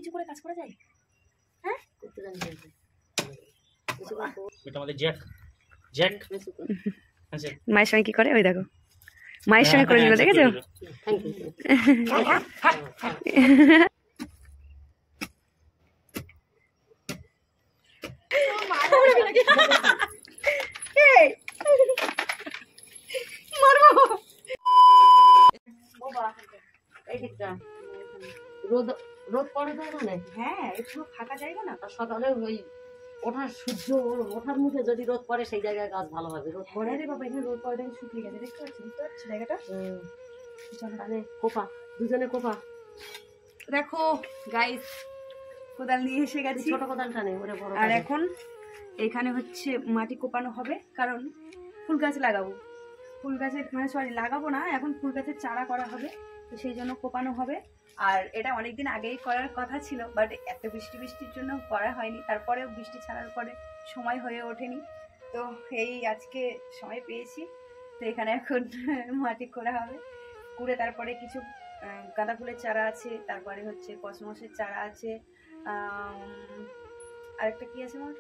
নিচু করে কাজ করা যায়? হ্যাঁ করতে জানি এটা আমাদের জ্যাক জ্যাক মায়ের সঙ্গে কি করে ওই দেখো মায়ের সঙ্গে করে নিল দেখেছো রোদ রোদ পড়ে যায় না? হ্যাঁ একটু ফাঁকা জায়গা না সকালে ওই ওঠার সূর্য ওঠার মুখে যদি রোদ পড়ে সেই জায়গায় গাছ ভালো হবে। রোদ পড়ে রে বাবা এখানে রোদ পড়ে দেখে শুকিয়ে গেছে দেখতে পাচ্ছি বুঝতে পারছি জায়গাটা তাহলে কোপা দুজনে কোপা। দেখো গাইস কোদাল নিয়ে এসে গেছি ছোট কোদালটা নেই ওরে বড়। আর এখন এখানে হচ্ছে মাটি কোপানো হবে কারণ ফুল গাছ লাগাবো। ফুল গাছের মানে সরি লাগাবো না এখন ফুল গাছের চারা করা হবে তো সেই জন্য কোপানো হবে। আর এটা অনেকদিন আগেই করার কথা ছিল বাট এত বৃষ্টির জন্য করা হয়নি। তারপরেও বৃষ্টি ছাড়ার পরে সময় হয়ে ওঠেনি তো এই আজকে সময় পেয়েছি তো এখানে এখন মাটি করা হবে। করে তারপরে কিছু গাঁদা ফুলের চারা আছে তারপরে হচ্ছে কসমসের চারা আছে আরেকটা কি আছে আমার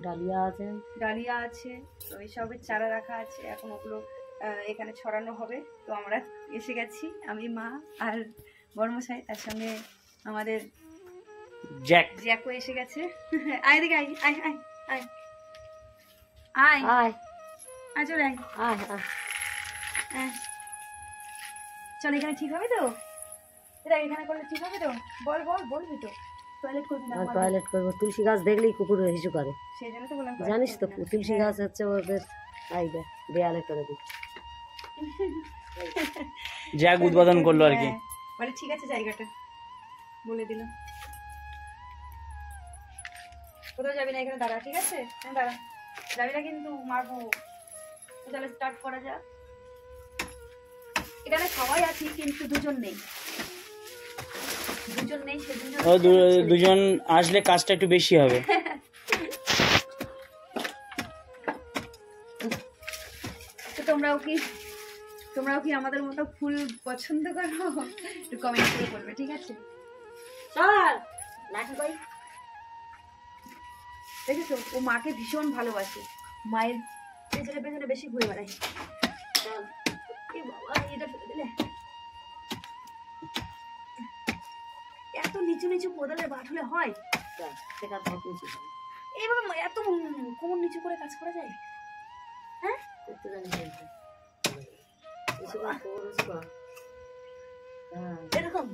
ডালিয়া আছে ডালিয়া আছে তো এইসবের চারা রাখা আছে এখন ওগুলো এখানে ছড়ানো হবে। তো আমরা এসে গেছি আমি মা আর বড়মশাই তার সঙ্গে আমাদের জ্যাকও এসে গেছে। আয় দিকে আয় আয় আয় আয় আয় আয় আয় চলে আয় আয় আয় চল এখানে ঠিক হবে তো? এটা এখানে করলে ঠিক হবে তো? বল বল বলবি তো টয়লেট করবি না? টয়লেট করবো। তুলসী গাছ দেখলেই কুকুর হিসু করে সেই জন্য তো বললাম জানিস তো তুলসী গাছ হচ্ছে ওদের আইডিয়া দেয়ালে করে দিই জ্যাক উদ্বোধন করলো আর কি বলে ঠিক আছে জায়গাটা বলে দিল কোথাও যাবি না এখানে দাঁড়া ঠিক আছে দাঁড়া যাবি না কিন্তু মারবো। তাহলে স্টার্ট করা যাক। এখানে সবাই আছি কিন্তু দুজন নেই দুজন আসলে কাজটা একটু বেশি হবে। তোমরাও কি আমাদের মতো ফুল পছন্দ করো একটু কমেন্ট করে বলবে ঠিক আছে? চল লাঠি ভাই দেখেছো ও মাকে ভীষণ ভালোবাসে মায়ের পেছনে পেছনে বেশি ঘুরে বেড়ায়। চল এটা ফেলে দিলে এত নিচু নিচু কোদালে বাঁধলে হয়? এইভাবে এত কোমর নিচু করে কাজ করা যায়? হ্যাঁ করতে জানি এরকম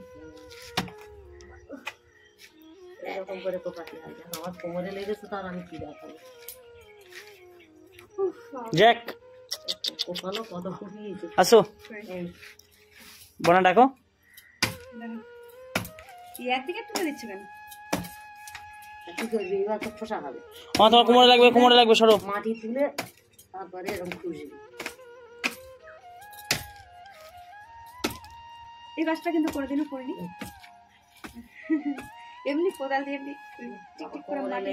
এরকম করে কোপাতে হয়। আমার কোমরে লেগেছে তার আমি কি দেখাবো। জ্যাক কোপানো কত ফুটিয়েছে। আসো বোনা ডাকো। একদিকে তুলে দিচ্ছ কেন? কি করবি এবার তো খোসা হবে। তোমার কোমরে লাগবে সরো। মাটি তুলে তারপরে এরকম খুঁজবি। এই কাজটা কিন্তু কোনোদিনও করিনি এমনি কোদাল দিয়ে এমনি টিকটিক করে মাটি।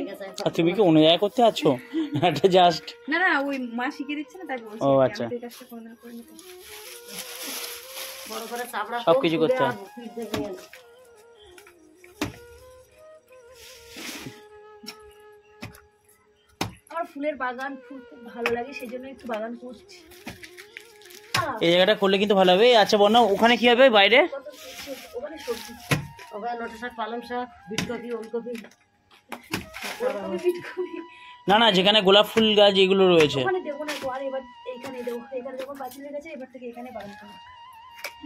তুমি কি অন্য জায়গায় করতে আছো? এটা জাস্ট না না ওই মা শিখিয়ে দিচ্ছে না তাই বলছি। ও আচ্ছা এই কাজটা কোনোদিন করিনি তো বড় করে চাপড়া সবকিছু করতে হয়। আমার ফুলের বাগান ফুল খুব ভালো লাগে সেই জন্য একটু বাগান করছি। এই জায়গাটা করলে কিন্তু ভালো হবে। আচ্ছা বন্যা ওখানে কি হবে বাইরে? ওখানে সবজি ওখানে লটে শাক পালং শাক বিটকপি ওলকপি না না যেখানে গোলাপ ফুল গাছ এগুলো রয়েছে ওখানে দেবো না তো আর এবার এইখানে দেবো। এখানে যখন পাঁচিলের কাছে এবার থেকে এখানে বাগান করবো।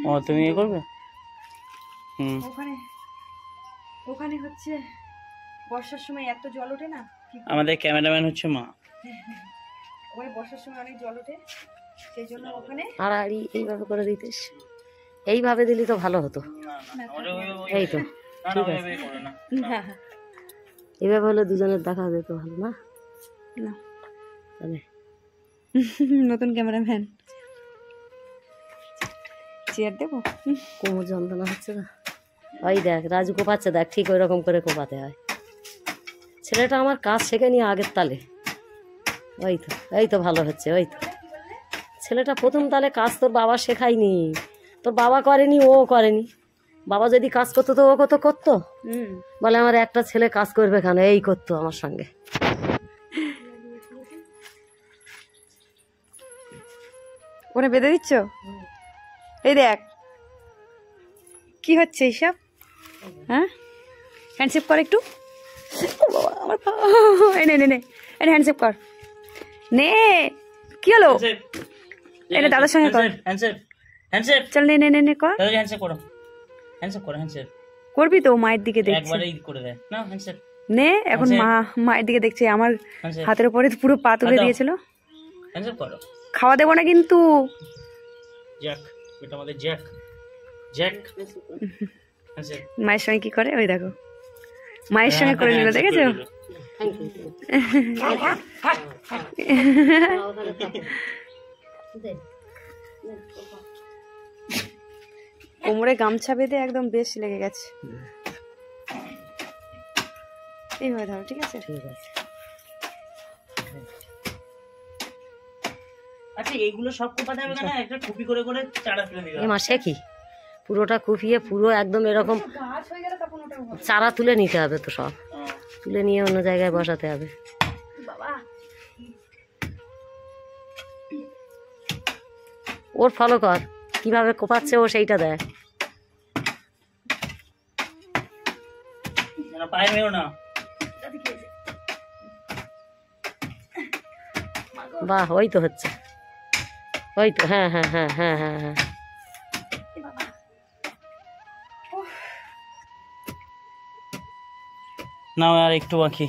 ও তুমি এ করবে? ওখানে হচ্ছে বর্ষার সময় এত জল ওঠে না। আমাদের ক্যামেরাম্যান হচ্ছে মা। ওখানে বর্ষার সময় অনেক জল ওঠে সেই জন্য ওখানে আড়াআড়ি এইভাবে করে দিতেস। এইভাবে দিলি তো ভালো হতো। এই তো ঠিক আছে এইভাবে হলে দুজনের দেখা যেত ভালো না? না তাহলে নতুন ক্যামেরাম্যান চেয়ার দেবো। কোমর যন্ত্রণা হচ্ছে না? ওই দেখ রাজু কোপাচ্ছে দেখ ঠিক ওই রকম করে কোপাতে হয়। ছেলেটা আমার কাজ শেখেনি আগের তালে। এই তো ভালো হচ্ছে। ওই তো ছেলেটা প্রথম তালে কাজ তোর বাবা শেখায়নি, তোর বাবা করেনি ও করেনি। বাবা যদি কাজ করতো তো ও কত করতো, হুম বলে আমার একটা ছেলে কাজ করবে কেন, এই করতো আমার সঙ্গে। ওখানে বেঁধে দিচ্ছ? এই দেখ কি হচ্ছে এইসব। হ্যাঁ হ্যান্ডশেপ কর একটু। ও বাবা, আমার পা। এই নে নে নে, এই হ্যান্ডশেপ কর নে। কি হলো? এটা দাদার সঙ্গে কর। হ্যান্ডশেপ হ্যান্ডশেপ চল নে নে নে নে কর। দাদা হ্যান্ডশেপ করো, হ্যান্ডশেপ করো, হ্যান্ডশেপ করবি তো? মায়ের দিকে দেখছে। একবারেই করে দেয় না হ্যান্ডশেপ। নে এখন মায়ের দিকে দেখছে। আমার হ্যান্ডশেপ হাতের উপরে পুরো পা তুলে দিয়েছিল। হ্যান্ডশেপ করো। খাওয়া দেবো না কিন্তু। জ্যাক, এটা আমাদের জ্যাক, জ্যাক হ্যান্ডশেপ। মায়ের সঙ্গে কি করে ওই দেখো, মায়ের সঙ্গে করে নিল, দেখেছো? কোমরে গামছা বেঁধে একদম বেশ লেগে গেছে। এইভাবে ধরো, ঠিক আছে? ঠিক আছে। আচ্ছা এইগুলো সব কোপাতে হবে না, একটা কুপি করে করে চারা তুলে দিতে এ হবে। মা সে কি, পুরোটা কুপিয়ে পুরো একদম এরকম গাছ হয়ে গেলে তখন ওটা হবে। চারা তুলে নিতে হবে তো, সব তুলে নিয়ে অন্য জায়গায় বসাতে হবে। বাবা ওর ফলো কর, কিভাবে কোপাচ্ছে ও সেইটা দেয়। না পায়ে মেরো না। বাহ, ওই তো হচ্ছে, ওই তো, হ্যাঁ হ্যাঁ হ্যাঁ হ্যাঁ হ্যাঁ হ্যাঁ। না আর একটু বাকি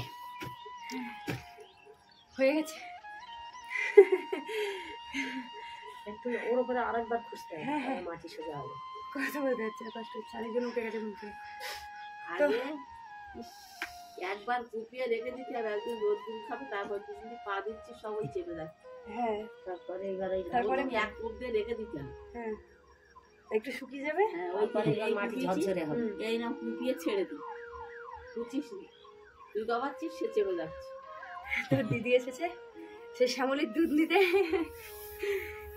হয়ে গেছে। একটু ওর উপরে আরেকবার খুঁজতে হবে, মাটি সোজা হবে। কথা বলতে যাচ্ছে না, কষ্ট হচ্ছে। আরেকজন উঠে গেছে মুখে। আগে একবার কুপিয়ে রেখে দিতে হবে, একদিন রোদ্দুর খাবে, তারপর দুদিন পা দিচ্ছি সব ওই চেপে যাচ্ছে। হ্যাঁ তারপরে এবারে তারপরে এক কুপ দিয়ে রেখে দিতে হবে। হ্যাঁ একটু শুকিয়ে যাবে। হ্যাঁ, ওইপরে এই মাটি ঝরঝরে হবে। এই নাম কুপিয়ে ছেড়ে দিই, বুঝছিস না? তুই গাবাচ্ছিস, সে চেপে যাচ্ছে। তোর দিদি এসেছে, সে শ্যামলির দুধ নিতে।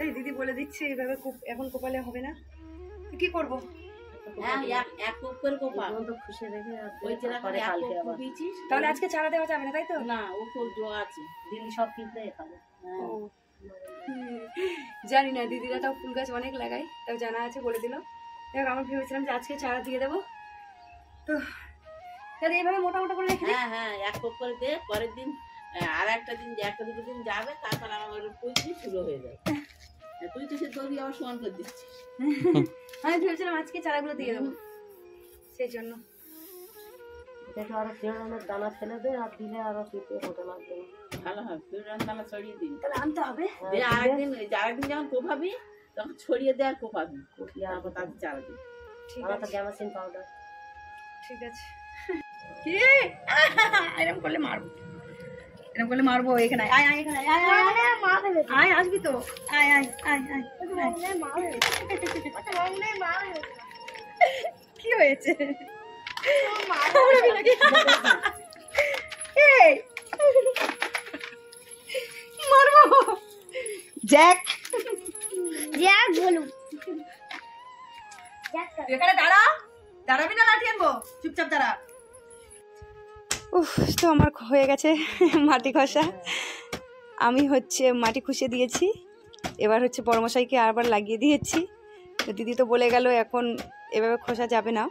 এই দিদি বলে দিচ্ছে এইভাবে এখন কোপালে হবে না। তো কি করবো? হ্যাঁ এক কোপ করে কোপা, তো খুশি রেখে ওই যেরকম এক কোপ কুপিয়েছিস। তাহলে আজকে চারা দেওয়া যাবে না, তাই তো? না, ও খুব জোয়া আছে। দিল্লি সব পিঁপড়ে খাবে। হ্যাঁ ও, জানি না, দিদিরা তাও ফুল গাছ অনেক লাগাই, তাও জানা আছে, বলে দিল। দেখ আমি ভেবেছিলাম যে আজকে চারা দিয়ে দেবো, তো তাহলে এইভাবে মোটা মোটা করে রেখে দিই। হ্যাঁ হ্যাঁ এক কোপ করে দে, পরের দিন আর একটা দিন একটা দুটো দিন যাবে, তারপর আমার পুজো শুরু হয়ে যাবে। তুই তো সে দড়ি আবার সমান করে দিচ্ছিস। আমি ভেবেছিলাম আজকে চারাগুলো দিয়ে দেবো, সেই জন্য। দেখো আরো পেঁড়ানোর দানা ফেলে দে, আর দিলে আরো পিঁপড়ে ওঠে লাগবে না। ভালো হবে, তুই রান্না ছড়িয়ে দিন। তাহলে আনতে হবে। দিয়ে আরেকদিন যখন কোপাবি তখন ছড়িয়ে দে আর কোপাবি, কুপিয়ে আর তারপর তাকে চারা দিবি। ঠিক আমার তো আছে, গ্যামাসিন পাউডার। ঠিক আছে। কি এরকম করলে মারবো, এরকম করলে মারবো। এখানে আয়, আয় এখানে আয়, আয় আয়, আসবি তো? আয় আয় আয় আয়। কি হয়েছে? এই, মারবো জ্যাক, জ্যাক বলু। এখানে দাঁড়া, দাঁড়াবি না? লাঠি আনবো, চুপচাপ দাঁড়া। উফ, তো আমার হয়ে গেছে মাটি খসা। আমি হচ্ছে মাটি খুশে দিয়েছি, এবার হচ্ছে বড়মশাইকে আবার লাগিয়ে দিয়েছি। তো দিদি তো বলে গেল এখন এভাবে খসা যাবে না,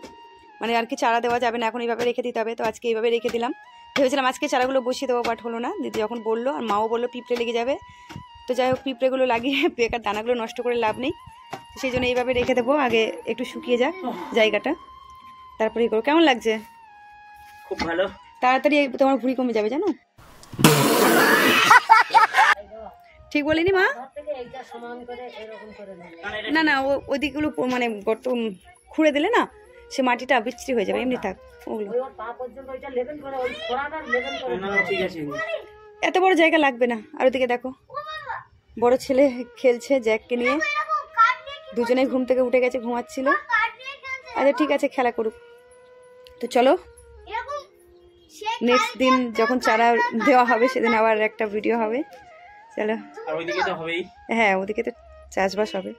মানে আর কি চারা দেওয়া যাবে না, এখন এইভাবে রেখে দিতে হবে। তো আজকে এইভাবে রেখে দিলাম। ভেবেছিলাম আজকে চারাগুলো বসিয়ে দেবো, বাট হলো না। দিদি যখন বললো, আর মাও বললো পিঁপড়ে লেগে যাবে, তো যাই হোক পিঁপড়েগুলো লাগিয়ে বেকার দানাগুলো নষ্ট করে লাভ নেই, সেই জন্য এইভাবে রেখে দেবো। আগে একটু শুকিয়ে যাক জায়গাটা, তারপরে করো। কেমন লাগছে? খুব ভালো। তাড়াতাড়ি তোমার ভুঁড়ি কমে যাবে, জানো? ঠিক বলিনি মা? এইটা সমান করে এরকম করে নেবে। না না, ওইদিকগুলো মানে গর্ত খুঁড়ে দিলে না, সে মাটিটা বিচ্ছিরি হয়ে যাবে। এমনি থাক ওগুলো। ওই ওর পা পর্যন্ত ওইটা লেভেল করে, ওই ফোড়াটা লেভেল করে। না না ঠিক আছে। এত বড় জায়গা লাগবে না। আর ওদিকে দেখো বড় ছেলে খেলছে জ্যাককে নিয়ে, দুজনেই ঘুম থেকে উঠে গেছে, ঘুমাচ্ছিল। আচ্ছা ঠিক আছে, খেলা করুক। তো চলো, নেক্সট দিন যখন চারা দেওয়া হবে সেদিন আবার একটা ভিডিও হবে। চলো। আর ওইদিকে তো হবেই। হ্যাঁ, ওদিকে তো চাষবাস হবে।